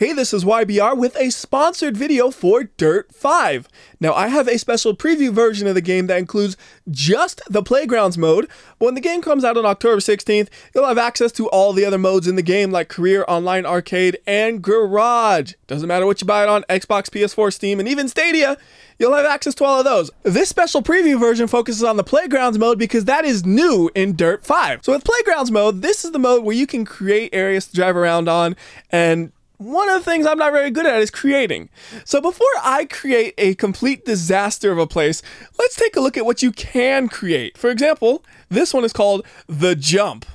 Hey, this is WhyBeAre with a sponsored video for Dirt 5. Now, I have a special preview version of the game that includes just the Playgrounds mode, but when the game comes out on October 16th, you'll have access to all the other modes in the game like Career, Online, Arcade, and Garage. Doesn't matter what you buy it on, Xbox, PS4, Steam, and even Stadia, you'll have access to all of those. This special preview version focuses on the Playgrounds mode because that is new in Dirt 5. So with Playgrounds mode, this is the mode where you can create areas to drive around on, and one of the things I'm not very good at is creating. So before I create a complete disaster of a place, let's take a look at what you can create. For example, this one is called The Jump.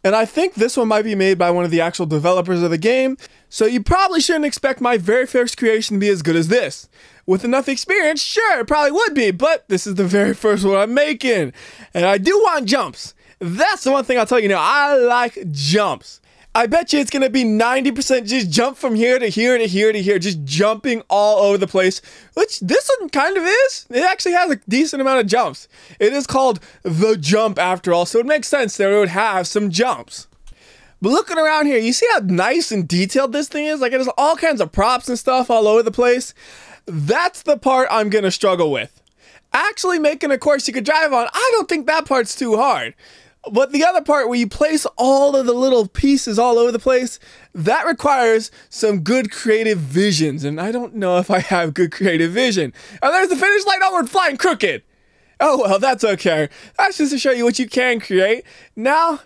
And I think this one might be made by one of the actual developers of the game, so you probably shouldn't expect my very first creation to be as good as this. With enough experience, sure, it probably would be, but this is the very first one I'm making. And I do want jumps. That's the one thing I'll tell you now, I like jumps. I bet you it's going to be 90% just jump from here to here to here to here, just jumping all over the place, which this one kind of is. It actually has a decent amount of jumps. It is called The Jump after all, so it makes sense that it would have some jumps. But looking around here, you see how nice and detailed this thing is? Like, it has all kinds of props and stuff all over the place. That's the part I'm going to struggle with. Actually making a course you could drive on, I don't think that part's too hard. But the other part where you place all of the little pieces all over the place, that requires some good creative visions. And I don't know if I have good creative vision. And there's the finish line. Oh, we're flying crooked. Oh, well, that's okay. That's just to show you what you can create. Now,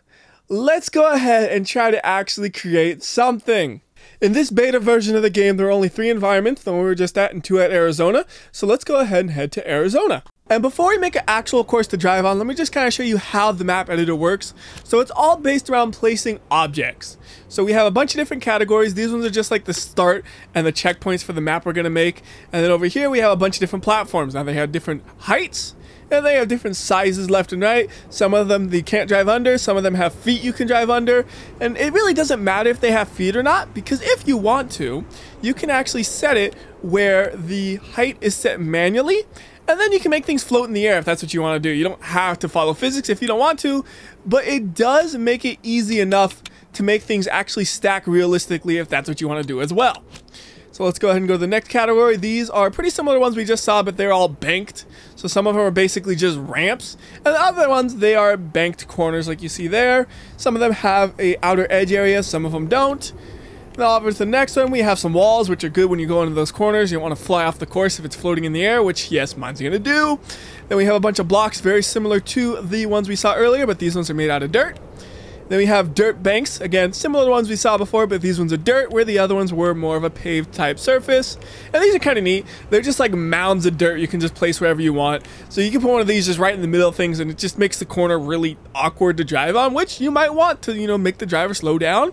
let's go ahead and try to actually create something. In this beta version of the game, there are only 3 environments, the one we were just at, and 2 at Arizona. So let's go ahead and head to Arizona. And before we make an actual course to drive on, let me just kind of show you how the map editor works. So it's all based around placing objects. So we have a bunch of different categories. These ones are just like the start and the checkpoints for the map we're going to make. And then over here we have a bunch of different platforms. Now they have different heights and they have different sizes left and right. Some of them you can't drive under, some of them have feet you can drive under. And it really doesn't matter if they have feet or not, because if you want to, you can actually set it where the height is set manually. And then you can make things float in the air if that's what you want to do. You don't have to follow physics if you don't want to, but it does make it easy enough to make things actually stack realistically if that's what you want to do as well. So let's go ahead and go to the next category. These are pretty similar to ones we just saw, but they're all banked. So some of them are basically just ramps. And the other ones, they are banked corners like you see there. Some of them have a outer edge area, some of them don't. Now over to the next one, we have some walls, which are good when you go into those corners. You don't want to fly off the course if it's floating in the air, which, yes, mine's going to do. Then we have a bunch of blocks very similar to the ones we saw earlier, but these ones are made out of dirt. Then we have dirt banks, again, similar to the ones we saw before, but these ones are dirt, where the other ones were more of a paved type surface. And these are kind of neat. They're just like mounds of dirt you can just place wherever you want. So you can put one of these just right in the middle of things, and it just makes the corner really awkward to drive on, which you might want to, you know, make the driver slow down.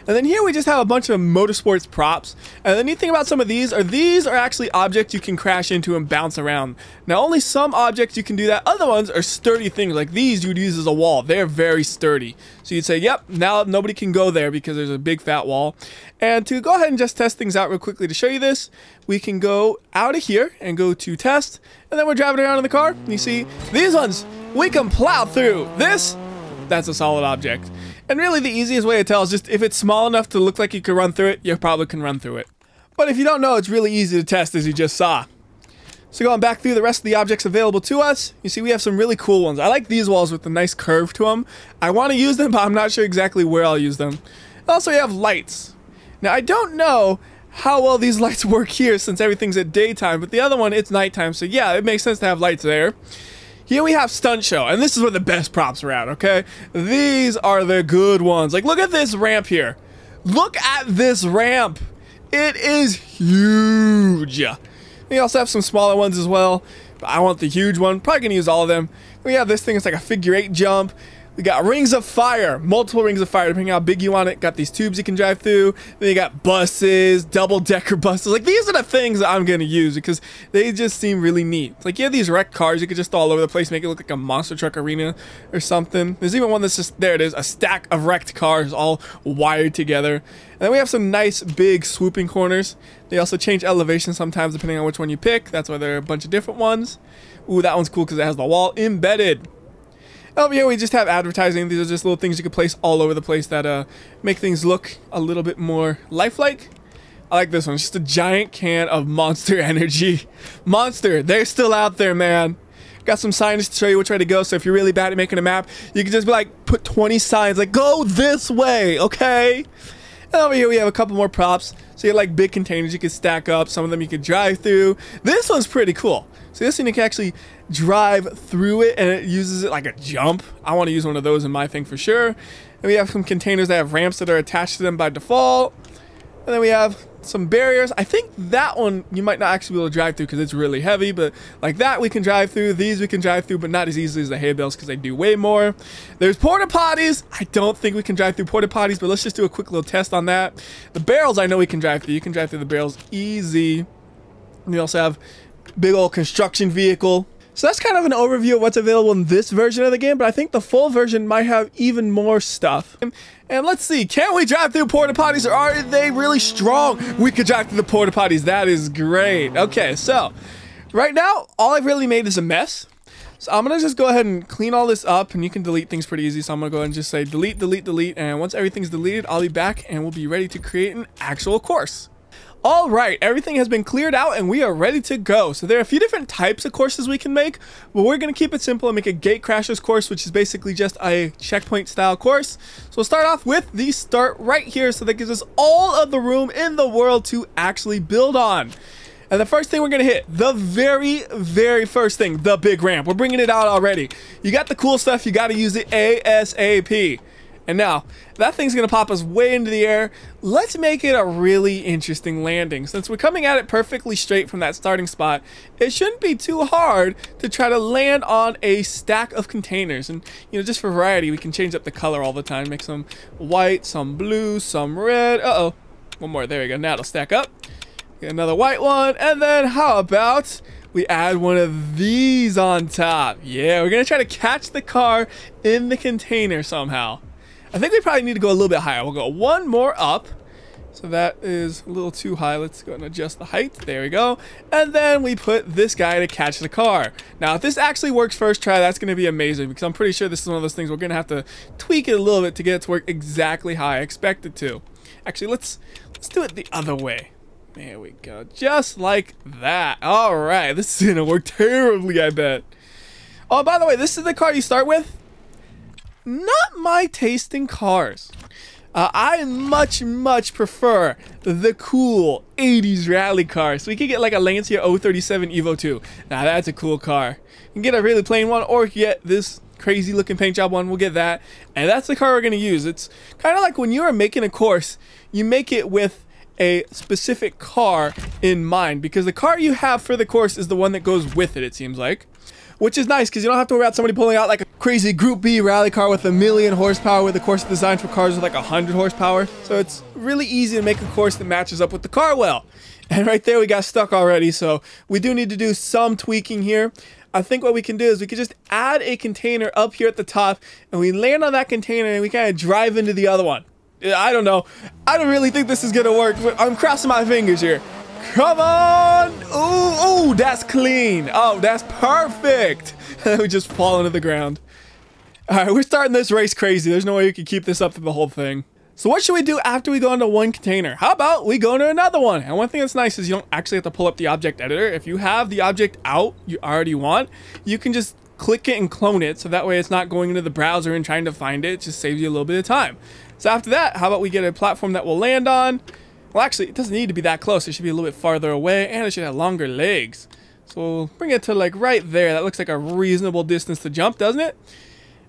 And then here we just have a bunch of motorsports props. And the neat thing about some of these are actually objects you can crash into and bounce around. Now only some objects you can do that. Other ones are sturdy things, like these you would use as a wall. They're very sturdy. So you'd say, yep, now nobody can go there because there's a big fat wall. And to go ahead and just test things out real quickly to show you this, we can go out of here and go to test. And then we're driving around in the car. And you see these ones, we can plow through. That's a solid object. And really the easiest way to tell is just if it's small enough to look like you can run through it, you probably can run through it. But if you don't know, it's really easy to test, as you just saw. So going back through the rest of the objects available to us, you see we have some really cool ones. I like these walls with the nice curve to them. I want to use them, but I'm not sure exactly where I'll use them. Also, you have lights. Now I don't know how well these lights work here since everything's at daytime, but the other one, it's nighttime, so yeah, it makes sense to have lights there. Here we have stunt show, and this is where the best props are at, okay? These are the good ones. Like, look at this ramp here. Look at this ramp. It is huge. We also have some smaller ones as well, but I want the huge one. Probably gonna use all of them. We have this thing, it's like a figure-8 jump. We got rings of fire, multiple rings of fire, depending on how big you want it. Got these tubes you can drive through. Then you got buses, double-decker buses. Like, these are the things that I'm going to use because they just seem really neat. It's like, you have these wrecked cars you could just throw all over the place, make it look like a monster truck arena or something. There's even one that's just, there it is, a stack of wrecked cars all wired together. And then we have some nice, big, swooping corners. They also change elevation sometimes depending on which one you pick. That's why there are a bunch of different ones. Ooh, that one's cool because it has the wall embedded. Over here we just have advertising. These are just little things you can place all over the place that make things look a little bit more lifelike. I like this one. It's just a giant can of Monster Energy. Monster, they're still out there, man. Got some signs to show you which way to go, so if you're really bad at making a map, you can just be like, put 20 signs, like, go this way, okay? And over here we have a couple more props. So you have like big containers you can stack up. Some of them you can drive through. This one's pretty cool. So this one you can actually drive through it, and it uses it like a jump. I want to use one of those in my thing for sure. And we have some containers that have ramps that are attached to them by default. And then we have some barriers. I think that one you might not actually be able to drive through because it's really heavy, but like that we can drive through. These we can drive through, but not as easily as the hay bales because they do way more. There's porta potties. I don't think we can drive through porta potties, but let's just do a quick little test on that. The barrels I know we can drive through. You can drive through the barrels easy. And we also have big old construction vehicle. So that's kind of an overview of what's available in this version of the game, but I think the full version might have even more stuff. And let's see, can we drive through porta potties, or are they really strong? We could drive through the porta potties. That is great. Okay, so right now, all I've really made is a mess. So I'm gonna just go ahead and clean all this up, and you can delete things pretty easy. So I'm gonna go ahead and just say delete, delete, delete, and once everything's deleted, I'll be back and we'll be ready to create an actual course. All right, everything has been cleared out and we are ready to go. So there are a few different types of courses we can make, but we're going to keep it simple and make a gate crashers course, which is basically just a checkpoint style course. So we'll start off with the start right here. So that gives us all of the room in the world to actually build on. And the first thing we're going to hit, the very first thing, the big ramp. We're bringing it out already. You got the cool stuff. You got to use it ASAP. And now, that thing's going to pop us way into the air. Let's make it a really interesting landing. Since we're coming at it perfectly straight from that starting spot, it shouldn't be too hard to try to land on a stack of containers. And, you know, just for variety, we can change up the color all the time. Make some white, some blue, some red. Uh-oh. One more. There we go. Now it'll stack up. Get another white one. And then how about we add one of these on top? Yeah, we're going to try to catch the car in the container somehow. I think we probably need to go a little bit higher. We'll go one more up. So that is a little too high. Let's go and adjust the height. There we go. And then we put this guy to catch the car. Now, if this actually works first try, that's going to be amazing, because I'm pretty sure this is one of those things we're going to have to tweak it a little bit to get it to work exactly how I expect it to. Actually, let's do it the other way. There we go. Just like that. All right. This is going to work terribly, I bet. Oh, by the way, this is the car you start with. Not my taste in cars. I much prefer the cool 80s rally car. So we could get like a Lancia 037 Evo 2. Now that's a cool car. You can get a really plain one, or get this crazy looking paint job one. We'll get that. And that's the car we're going to use. It's kind of like when you are making a course, you make it with a specific car in mind, because the car you have for the course is the one that goes with it, it seems like. Which is nice, because you don't have to worry about somebody pulling out like a crazy Group B rally car with 1,000,000 horsepower, with a course designed for cars with like 100 horsepower. So it's really easy to make a course that matches up with the car well. And right there we got stuck already, so we do need to do some tweaking here. I think what we can do is we can just add a container up here at the top, and we land on that container and we kind of drive into the other one. I don't know. I don't really think this is gonna work, but I'm crossing my fingers here. Come on! Ooh, that's clean. Oh, that's perfect. We just fall into the ground. All right, we're starting this race crazy. There's no way you can keep this up through the whole thing. So what should we do after we go into one container? How about we go into another one? And one thing that's nice is you don't actually have to pull up the object editor. If you have the object out you already want, you can just click it and clone it. So that way it's not going into the browser and trying to find it. It just saves you a little bit of time. So after that, how about we get a platform that we'll land on? Well, actually, it doesn't need to be that close. It should be a little bit farther away, and it should have longer legs. So we'll bring it to like right there. That looks like a reasonable distance to jump, doesn't it?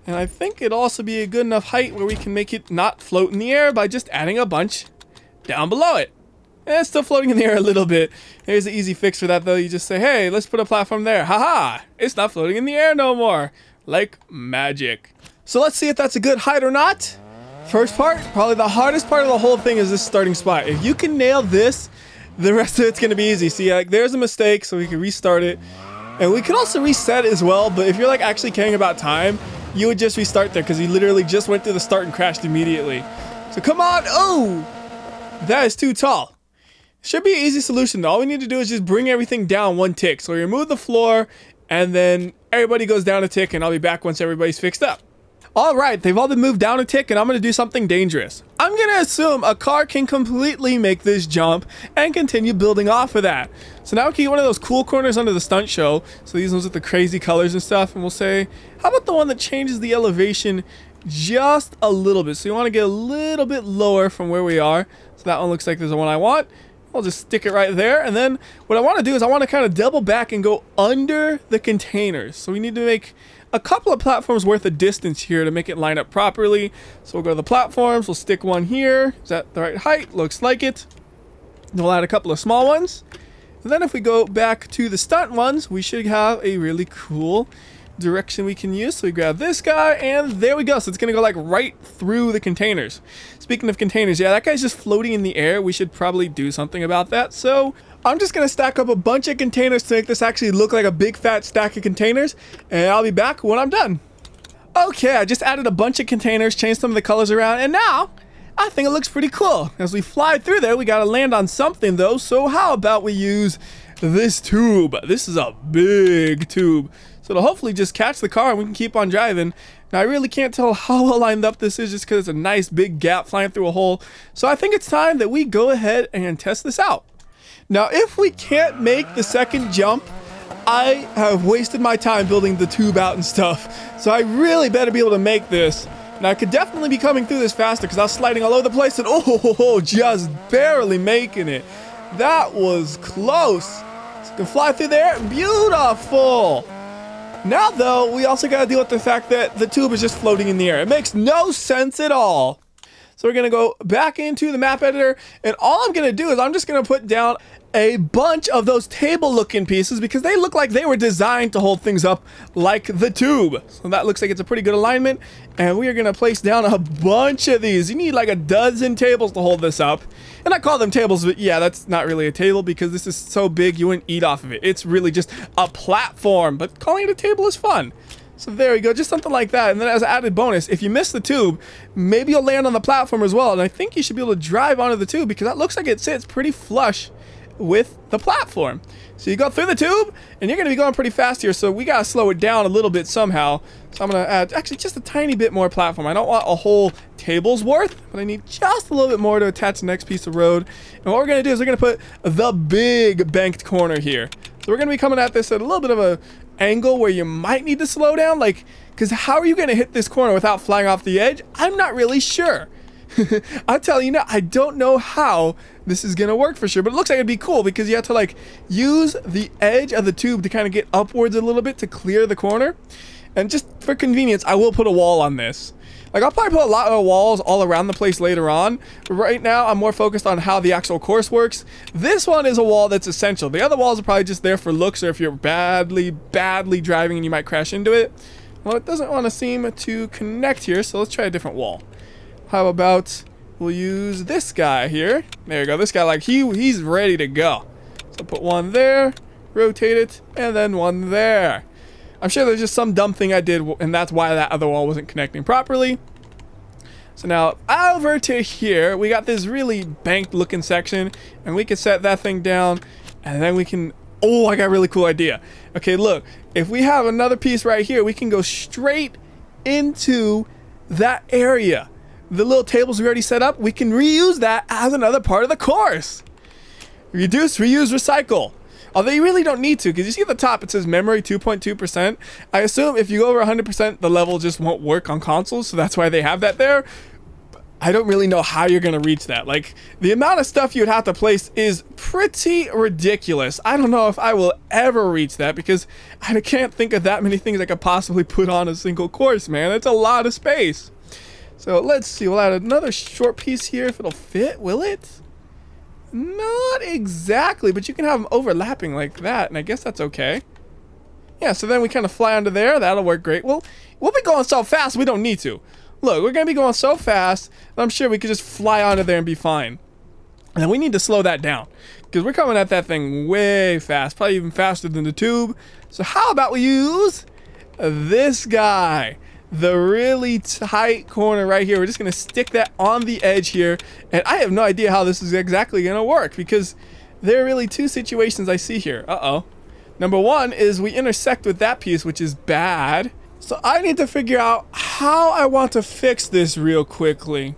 And I think it'll also be a good enough height where we can make it not float in the air by just adding a bunch down below it. And it's still floating in the air a little bit. Here's an easy fix for that, though. You just say, hey, let's put a platform there. Haha, it's not floating in the air no more. Like magic. So let's see if that's a good height or not. First part, probably the hardest part of the whole thing is this starting spot. If you can nail this, the rest of it's going to be easy. See, like, there's a mistake, so we can restart it. And we can also reset as well, but if you're like actually caring about time, you would just restart there, because he literally just went through the start and crashed immediately. So come on. Oh, that is too tall. Should be an easy solution though. All we need to do is just bring everything down one tick. So we remove the floor, and then everybody goes down a tick, and I'll be back once everybody's fixed up. All right, they've all been moved down a tick, and I'm going to do something dangerous. I'm gonna assume a car can completely make this jump and continue building off of that. So now we can get one of those cool corners under the stunt show. So these ones with the crazy colors and stuff. And we'll say, how about the one that changes the elevation just a little bit? So you want to get a little bit lower from where we are. So that one looks like there's the one I want. I'll just stick it right there. And then what I want to do is I want to kind of double back and go under the containers. So we need to make a couple of platforms worth of distance here to make it line up properly. So we'll go to the platforms. We'll stick one here. Is that the right height? Looks like it. Then we'll add a couple of small ones. And then if we go back to the stunt ones, we should have a really cool direction we can use. So we grab this guy and there we go. So it's gonna go like right through the containers. Speaking of containers, yeah, that guy's just floating in the air. We should probably do something about that. So I'm just gonna stack up a bunch of containers to make this actually look like a big fat stack of containers, and I'll be back when I'm done. Okay, I just added a bunch of containers, changed some of the colors around, and now I think it looks pretty cool. As we fly through there, we gotta land on something though, so how about we use this tube? This is a big tube. So it'll hopefully just catch the car and we can keep on driving. Now I really can't tell how well lined up this is just because it's a nice big gap flying through a hole. So I think it's time that we go ahead and test this out. Now if we can't make the second jump, I have wasted my time building the tube out and stuff. So I really better be able to make this. Now I could definitely be coming through this faster because I was sliding all over the place and oh, just barely making it. That was close. So you can fly through there. Beautiful. Now though, we also got to deal with the fact that the tube is just floating in the air. It makes no sense at all. So we're going to go back into the map editor, and all I'm going to do is I'm just going to put down a bunch of those table looking pieces because they look like they were designed to hold things up like the tube. So that looks like it's a pretty good alignment, and we are going to place down a bunch of these. You need like a dozen tables to hold this up. And I call them tables, but yeah, that's not really a table because this is so big you wouldn't eat off of it. It's really just a platform, but calling it a table is fun. So there we go, just something like that. And then as an added bonus, if you miss the tube, maybe you'll land on the platform as well. And I think you should be able to drive onto the tube because that looks like it sits pretty flush with the platform. So you go through the tube and you're going to be going pretty fast here, so we got to slow it down a little bit somehow. So I'm going to add actually just a tiny bit more platform. I don't want a whole table's worth, but I need just a little bit more to attach the next piece of road. And what we're going to do is we're going to put the big banked corner here. So we're going to be coming at this at a little bit of a angle where you might need to slow down, like, because how are you going to hit this corner without flying off the edge? I'm not really sure. I'll tell you now, I don't know how this is gonna work for sure, but it looks like it'd be cool because you have to like use the edge of the tube to kind of get upwards a little bit to clear the corner. And just for convenience, I will put a wall on this. Like I'll probably put a lot of walls all around the place later on, but right now I'm more focused on how the actual course works. This one is a wall that's essential. The other walls are probably just there for looks, or if you're badly driving and you might crash into it. Well, it doesn't want to seem to connect here, so let's try a different wall. How about we'll use this guy here. There you go. This guy, like, he's ready to go. So put one there, rotate it, and then one there. I'm sure there's just some dumb thing I did, and that's why that other wall wasn't connecting properly. So now, over to here, we got this really banked looking section, and we can set that thing down, and then we can... Oh, I got a really cool idea. Okay, look. If we have another piece right here, we can go straight into that area. The little tables we already set up, we can reuse that as another part of the course. Reduce, reuse, recycle. Although you really don't need to, because you see at the top it says memory 2.2%. I assume if you go over 100%, the level just won't work on consoles, so that's why they have that there. I don't really know how you're going to reach that. Like, the amount of stuff you'd have to place is pretty ridiculous. I don't know if I will ever reach that, because I can't think of that many things I could possibly put on a single course, man. It's a lot of space. So let's see, we'll add another short piece here if it'll fit, will it? Not exactly, but you can have them overlapping like that, and I guess that's okay. Yeah, so then we kind of fly under there, that'll work great. Well, we'll be going so fast we don't need to. Look, we're going to be going so fast that I'm sure we could just fly onto there and be fine. And then we need to slow that down, because we're coming at that thing way fast, probably even faster than the tube. So how about we use this guy? The really tight corner right here. We're just going to stick that on the edge here. And I have no idea how this is exactly going to work, because there are really two situations I see here. Uh-oh. Number one is we intersect with that piece, which is bad. So I need to figure out how I want to fix this real quickly.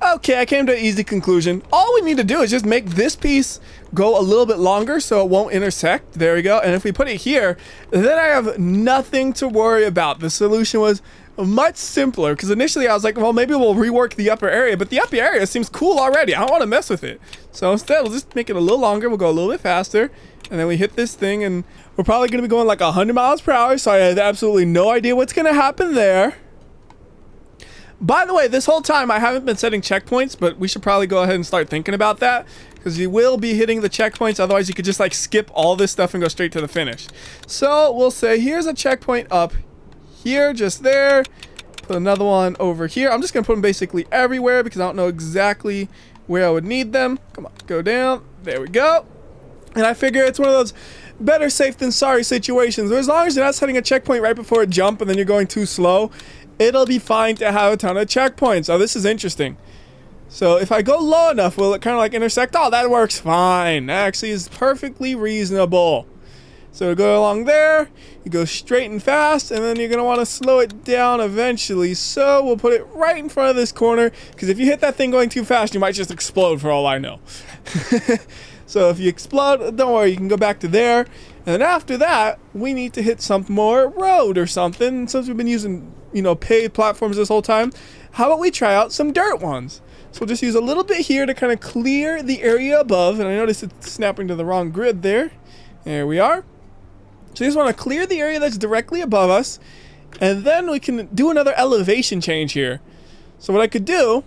Okay, I came to an easy conclusion. All we need to do is just make this piece go a little bit longer so it won't intersect. There we go. And if we put it here, then I have nothing to worry about. The solution was much simpler, because initially I was like, well, maybe we'll rework the upper area, but the upper area seems cool already. I don't want to mess with it. So instead, we'll just make it a little longer. We'll go a little bit faster, and then we hit this thing, and we're probably going to be going like 100 miles per hour, so I have absolutely no idea what's going to happen there. By the way, this whole time I haven't been setting checkpoints, but we should probably go ahead and start thinking about that, because you will be hitting the checkpoints. Otherwise, you could just like skip all this stuff and go straight to the finish. So we'll say here's a checkpoint up here, just there. Put another one over here. I'm just gonna put them basically everywhere because I don't know exactly where I would need them. Come on, go down. There we go. And I figure it's one of those better safe than sorry situations where as long as you're not setting a checkpoint right before a jump and then you're going too slow, it'll be fine to have a ton of checkpoints. Oh, this is interesting. So if I go low enough, will it kind of like intersect? Oh, that works fine. That actually is perfectly reasonable. So go along there, you go straight and fast, and then you're going to want to slow it down eventually. So we'll put it right in front of this corner, because if you hit that thing going too fast, you might just explode for all I know. So if you explode, don't worry, you can go back to there. And then after that, we need to hit some more road or something. Since we've been using, you know, paved platforms this whole time, how about we try out some dirt ones? So we'll just use a little bit here to kind of clear the area above. And I noticed it's snapping to the wrong grid there. There we are. So you just want to clear the area that's directly above us, and then we can do another elevation change here. So what I could do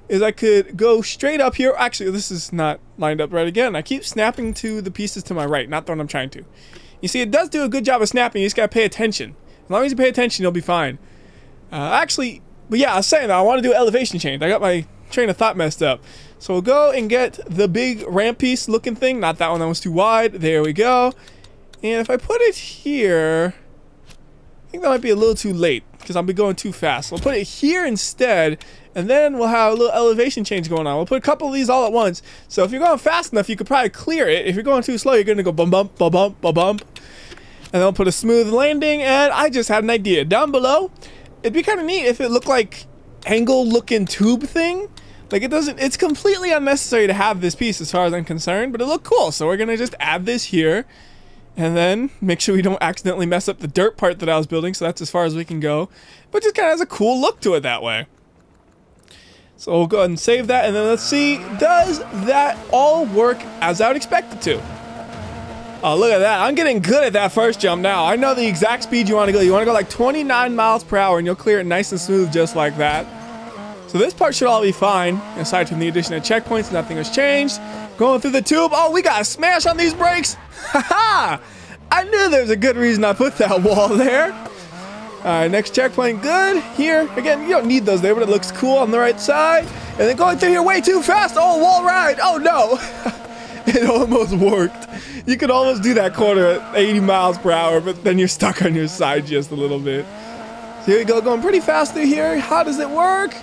is I could go straight up here. Actually, this is not lined up right again. I keep snapping to the pieces to my right, not the one I'm trying to. You see, it does do a good job of snapping. You just gotta pay attention. As long as you pay attention, you'll be fine. Actually, but yeah, I was saying that I want to do an elevation change. I got my train of thought messed up. So we'll go and get the big ramp piece looking thing. Not that one, that was too wide. There we go. And if I put it here, I think that might be a little too late because I'll be going too fast. So we'll put it here instead, and then we'll have a little elevation change going on. We'll put a couple of these all at once. So if you're going fast enough, you could probably clear it. If you're going too slow, you're going to go bump, bump, bump, bump, bump, bump. And then we'll put a smooth landing, and I just had an idea. Down below, it'd be kind of neat if it looked like angle-looking tube thing. Like it doesn't, it's completely unnecessary to have this piece as far as I'm concerned, but it looked cool. So we're going to just add this here. And then make sure we don't accidentally mess up the dirt part that I was building, so that's as far as we can go. But just kind of has a cool look to it that way. So we'll go ahead and save that, and then let's see, does that all work as I would expect it to? Oh, look at that. I'm getting good at that first jump now. I know the exact speed you want to go. You want to go like 29 miles per hour, and you'll clear it nice and smooth just like that. So this part should all be fine. Aside from the addition of checkpoints, nothing has changed. Going through the tube. Oh, we got a smash on these brakes. Haha! I knew there was a good reason I put that wall there. Alright, next checkpoint. Good. Here. Again, you don't need those there, but it looks cool on the right side. And then going through here way too fast. Oh, wall ride. Oh, no. It almost worked. You could almost do that corner at 80 miles per hour, but then you're stuck on your side just a little bit. So here we go. Going pretty fast through here. How does it work?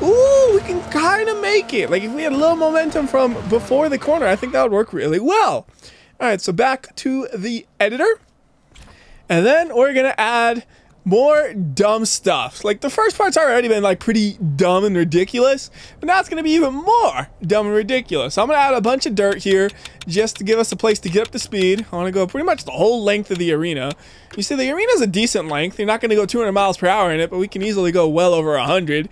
Ooh, we can kind of make it. Like if we had a little momentum from before the corner, I think that would work really well. All right, so back to the editor. And then we're going to add more dumb stuff. Like the first part's already been like pretty dumb and ridiculous, but now it's going to be even more dumb and ridiculous. So I'm going to add a bunch of dirt here just to give us a place to get up to speed. I want to go pretty much the whole length of the arena. You see, the arena is a decent length. You're not going to go 200 miles per hour in it, but we can easily go well over 100.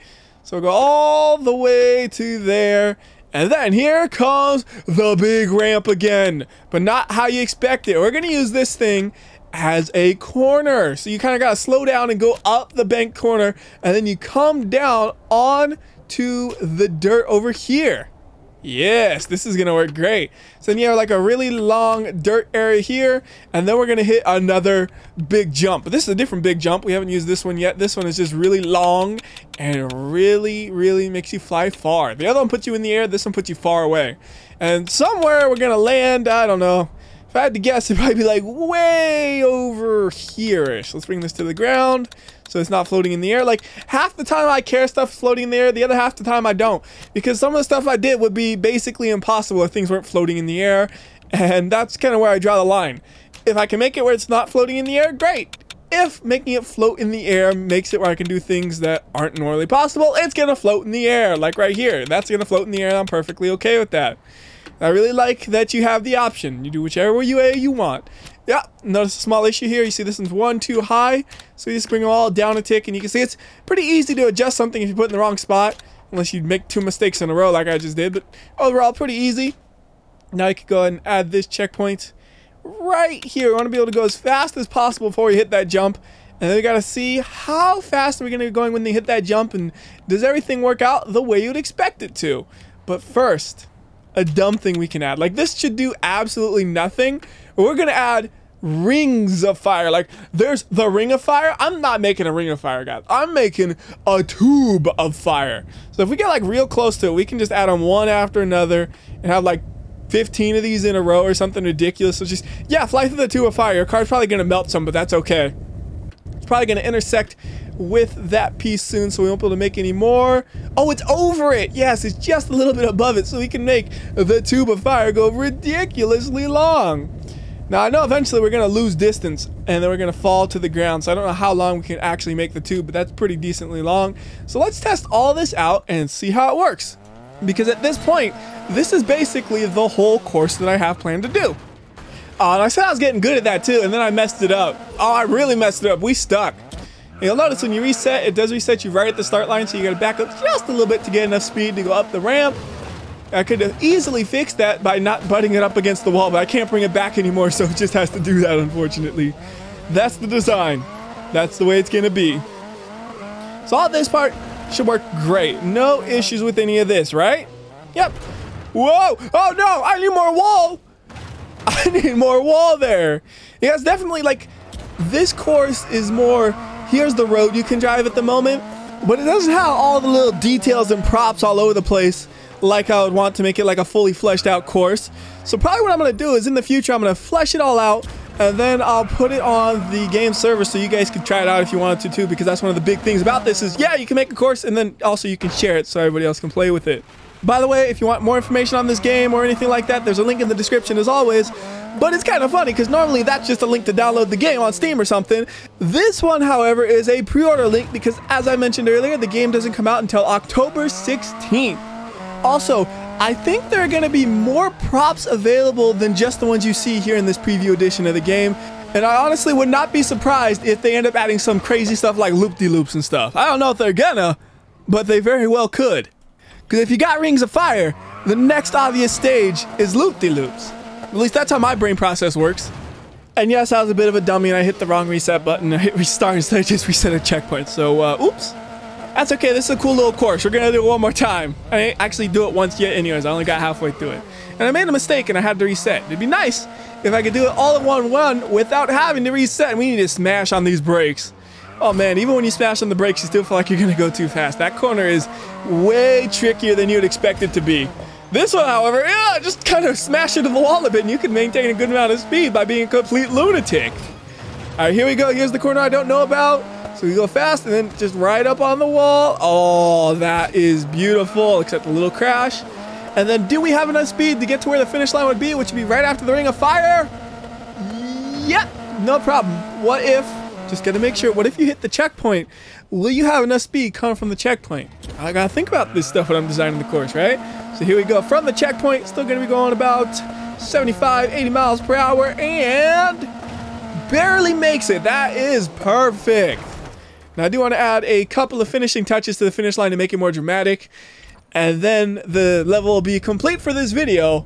So we'll go all the way to there. And then here comes the big ramp again, but not how you expect it. We're going to use this thing as a corner. So you kind of got to slow down and go up the bank corner, and then you come down on to the dirt over here. Yes, this is going to work great. So then you have like a really long dirt area here, and then we're going to hit another big jump. But this is a different big jump. We haven't used this one yet. This one is just really long and really, really makes you fly far. The other one puts you in the air. This one puts you far away. And somewhere we're going to land, I don't know. If I had to guess, it'd probably be like way over here-ish. Let's bring this to the ground so it's not floating in the air. Like half the time I care stuff's floating in the air, the other half the time I don't. Because some of the stuff I did would be basically impossible if things weren't floating in the air. And that's kind of where I draw the line. If I can make it where it's not floating in the air, great. if making it float in the air makes it where I can do things that aren't normally possible, it's gonna float in the air, like right here. That's gonna float in the air, and I'm perfectly okay with that. I really like that you have the option. You do whichever way you want. Yeah, notice a small issue here. You see this one's 1 too high, so you just bring them all down a tick, and you can see it's pretty easy to adjust something if you put it in the wrong spot, unless you make 2 mistakes in a row like I just did, but overall pretty easy. Now you can go ahead and add this checkpoint right here. We want to be able to go as fast as possible before we hit that jump, and then we got to see how fast are we going to be going when they hit that jump, and does everything work out the way you'd expect it to. But first, a dumb thing we can add. Like, this should do absolutely nothing, but we're gonna add rings of fire. Like, there's the ring of fire. I'm not making a ring of fire, guys. I'm making a tube of fire. So if we get like real close to it, we can just add them one after another and have like 15 of these in a row or something ridiculous. So just, yeah, fly through the tube of fire. Your car's probably gonna melt some, but that's okay. It's probably gonna intersect with that piece soon, so we won't be able to make any more. Oh, it's over it. Yes, it's just a little bit above it, so we can make the tube of fire go ridiculously long. Now, I know eventually we're gonna lose distance and then we're gonna fall to the ground, so I don't know how long we can actually make the tube, but that's pretty decently long. So let's test all this out and see how it works, because at this point this is basically the whole course that I have planned to do. And I said I was getting good at that too, and then I messed it up. Oh, I really messed it up. We stuck. You'll notice when you reset, it does reset you right at the start line, so you gotta back up just a little bit to get enough speed to go up the ramp. I could have easily fixed that by not butting it up against the wall, but I can't bring it back anymore, so it just has to do that, unfortunately. That's the design. That's the way it's gonna be. So all this part should work great. No issues with any of this, right? Yep. Whoa! Oh no! I need more wall! I need more wall there. Yeah, it's definitely like, this course is more, here's the road you can drive at the moment, but it doesn't have all the little details and props all over the place like I would want to make it like a fully fleshed out course. So probably what I'm going to do is in the future I'm going to flesh it all out, and then I'll put it on the game server so you guys can try it out if you wanted to too, because that's one of the big things about this is, yeah, you can make a course and then also you can share it so everybody else can play with it. By the way, if you want more information on this game or anything like that, there's a link in the description as always. But it's kind of funny because normally that's just a link to download the game on Steam or something. This one, however, is a pre-order link because, as I mentioned earlier, the game doesn't come out until October 16th. Also, I think there are going to be more props available than just the ones you see here in this preview edition of the game. And I honestly would not be surprised if they end up adding some crazy stuff like loop-de-loops and stuff. I don't know if they're gonna, but they very well could. Because if you got Rings of Fire, the next obvious stage is loop-de-loops. At least that's how my brain process works. And yes, I was a bit of a dummy and I hit the wrong reset button. I hit restart instead of just reset a checkpoint. So, oops. That's okay, this is a cool little course. We're gonna do it one more time. I didn't actually do it once yet anyways. I only got halfway through it. And I made a mistake and I had to reset. It'd be nice if I could do it all in one run without having to reset. And we need to smash on these brakes. Oh man, even when you smash on the brakes, you still feel like you're gonna go too fast. That corner is way trickier than you'd expect it to be. This one, however, yeah, just kind of smash into the wall a bit and you can maintain a good amount of speed by being a complete lunatic. All right, here we go. Here's the corner I don't know about. So we go fast and then just right up on the wall. Oh, that is beautiful, except a little crash. And then do we have enough speed to get to where the finish line would be, which would be right after the Ring of Fire? Yep, no problem. What if, just gotta make sure, what if you hit the checkpoint? Will you have enough speed coming from the checkpoint? I gotta think about this stuff when I'm designing the course, right? So here we go. From the checkpoint, still gonna be going about 75, 80 miles per hour and barely makes it. That is perfect. Now I do want to add a couple of finishing touches to the finish line to make it more dramatic. And then the level will be complete for this video.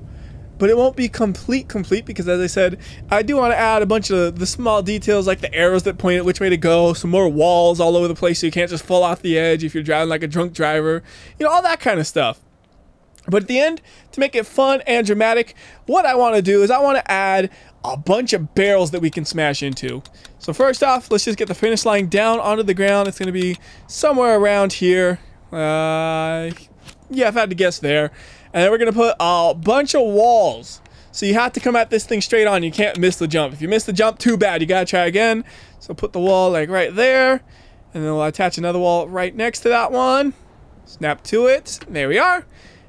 But it won't be complete because, as I said, I do want to add a bunch of the small details like the arrows that point at which way to go, some more walls all over the place so you can't just fall off the edge if you're driving like a drunk driver, you know, all that kind of stuff. But at the end, to make it fun and dramatic, what I want to do is I want to add a bunch of barrels that we can smash into. So first off, let's just get the finish line down onto the ground. It's going to be somewhere around here. Yeah, if I had to guess there. And then we're going to put a bunch of walls. So you have to come at this thing straight on. You can't miss the jump. If you miss the jump, too bad. You got to try again. So put the wall like right there. And then we'll attach another wall right next to that one. Snap to it. There we are. And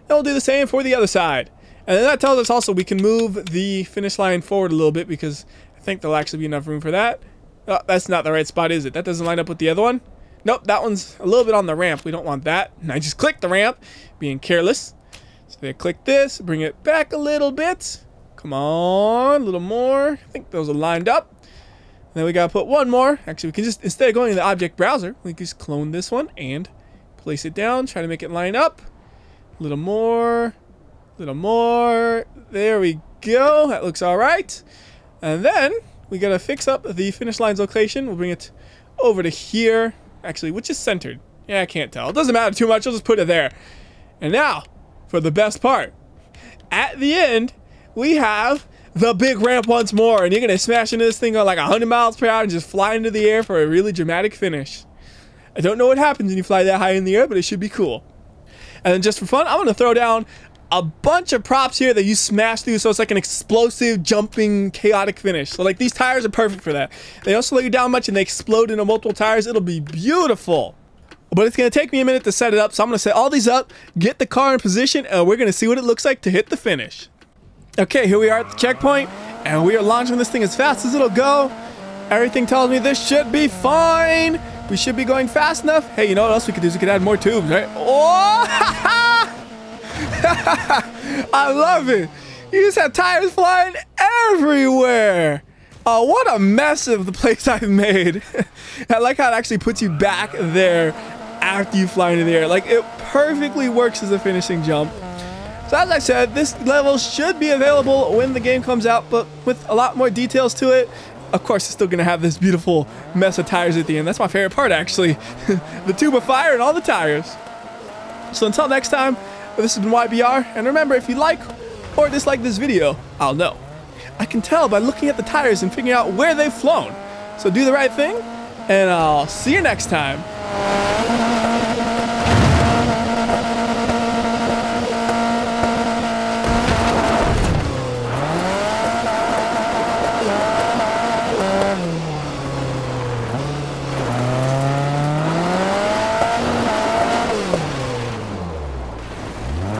we'll do the same for the other side. And then that tells us also we can move the finish line forward a little bit because I think there'll actually be enough room for that. Oh, that's not the right spot, is it? That doesn't line up with the other one. Nope, that one's a little bit on the ramp. We don't want that. And I just clicked the ramp, being careless. So they click this, bring it back a little bit. Come on, a little more. I think those are lined up. And then we gotta put one more. Actually, we can just, instead of going to the object browser, we can just clone this one and place it down. Try to make it line up. A little more. A little more. There we go. That looks all right. And then we gotta fix up the finish line's location. We'll bring it over to here. Actually, which is centered? Yeah, I can't tell. It doesn't matter too much. I'll just put it there. And now, for the best part. At the end, we have the big ramp once more. And you're going to smash into this thing on like 100 miles per hour and just fly into the air for a really dramatic finish. I don't know what happens when you fly that high in the air, but it should be cool. And then just for fun, I'm going to throw down a bunch of props here that you smash through, so it's like an explosive, jumping, chaotic finish. So like these tires are perfect for that. They don't slow you down much and they explode into multiple tires. It'll be beautiful. But it's going to take me a minute to set it up, so I'm going to set all these up, get the car in position, and we're going to see what it looks like to hit the finish. Okay, here we are at the checkpoint, and we are launching this thing as fast as it'll go. Everything tells me this should be fine. We should be going fast enough. Hey, you know what else we could do is we could add more tubes, right? Oh! I love it. You just have tires flying everywhere. Oh, what a mess of the place I've made. I like how it actually puts you back there after you fly into the air. Like, it perfectly works as a finishing jump. So as I said, this level should be available when the game comes out, but with a lot more details to it. Of course, it's still going to have this beautiful mess of tires at the end. That's my favorite part, actually. The tube of fire and all the tires. So until next time, this has been WhyBeAre, and remember, if you like or dislike this video, I'll know. I can tell by looking at the tires and figuring out where they've flown. So do the right thing, and I'll see you next time.